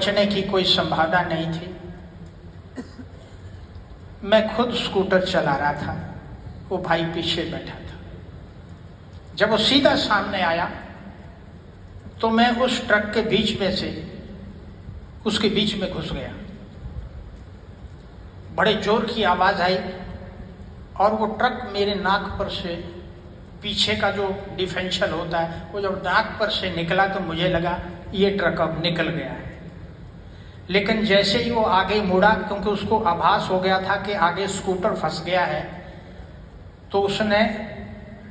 बचने की कोई संभावना नहीं थी। मैं खुद स्कूटर चला रहा था, वो भाई पीछे बैठा था। जब वो सीधा सामने आया तो मैं उस ट्रक के बीच में से उसके बीच में घुस गया। बड़े जोर की आवाज आई और वो ट्रक मेरे नाक पर से, पीछे का जो डिफरेंशियल होता है, वो जब नाक पर से निकला तो मुझे लगा ये ट्रक अब निकल गया है। लेकिन जैसे ही वो आगे मुड़ा, क्योंकि उसको आभास हो गया था कि आगे स्कूटर फंस गया है, तो उसने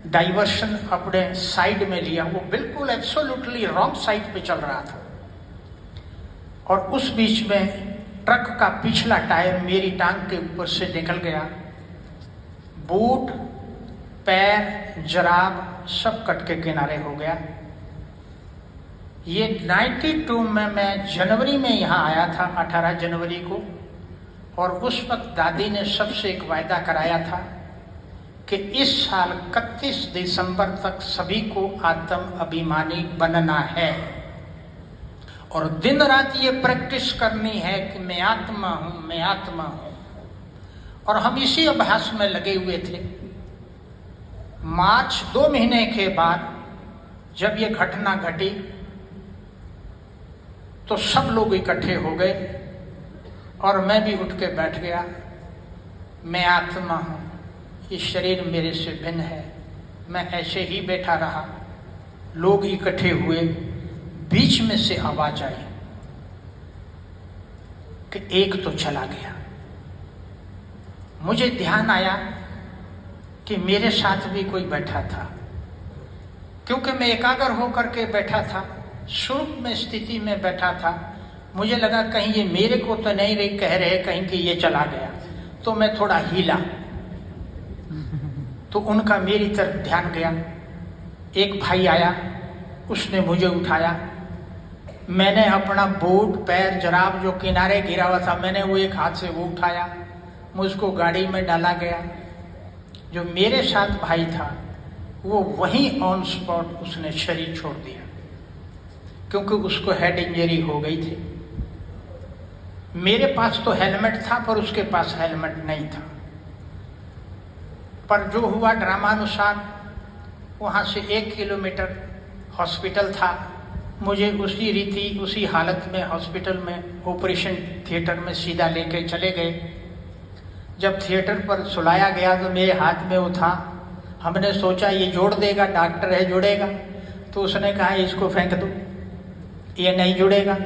डाइवर्शन अपने साइड में लिया। वो बिल्कुल एब्सोल्युटली रॉन्ग साइड पे चल रहा था और उस बीच में ट्रक का पिछला टायर मेरी टांग के ऊपर से निकल गया। बूट, पैर, जराब सब कट के किनारे हो गया। ये 92 में मैं जनवरी में यहाँ आया था, 18 जनवरी को, और उस वक्त दादी ने सबसे एक वायदा कराया था कि इस साल 31 दिसंबर तक सभी को आत्म अभिमानी बनना है और दिन रात ये प्रैक्टिस करनी है कि मैं आत्मा हूं, मैं आत्मा हूं। और हम इसी अभ्यास में लगे हुए थे। मार्च 2 महीने के बाद जब ये घटना घटी तो सब लोग इकट्ठे हो गए और मैं भी उठ के बैठ गया। मैं आत्मा हूं, ये शरीर मेरे से भिन्न है। मैं ऐसे ही बैठा रहा। लोग इकट्ठे हुए, बीच में से आवाज आई कि एक तो चला गया। मुझे ध्यान आया कि मेरे साथ भी कोई बैठा था, क्योंकि मैं एकाग्र होकर के बैठा था, सूक्ष्म स्थिति में बैठा था। मुझे लगा कहीं ये मेरे को तो नहीं रही कह रहे, कहीं कि ये चला गया। तो मैं थोड़ा हिला तो उनका मेरी तरफ ध्यान गया। एक भाई आया, उसने मुझे उठाया। मैंने अपना बूट, पैर, जराब जो किनारे गिरा हुआ था, मैंने वो एक हाथ से वो उठाया, मुझको गाड़ी में डाला गया। जो मेरे साथ भाई था वो वहीं ऑन स्पॉट उसने शरीर छोड़ दिया, क्योंकि उसको हेड इंजरी हो गई थी। मेरे पास तो हेलमेट था पर उसके पास हेलमेट नहीं था। पर जो हुआ ड्रामानुसार, वहाँ से 1 किलोमीटर हॉस्पिटल था। मुझे उसी रीति, उसी हालत में हॉस्पिटल में ऑपरेशन थिएटर में सीधा लेके चले गए। जब थिएटर पर सुलाया गया तो मेरे हाथ में वो था। हमने सोचा ये जोड़ देगा, डॉक्टर है जोड़ेगा। तो उसने कहा इसको फेंक दो, ये नहीं जुड़ेगा।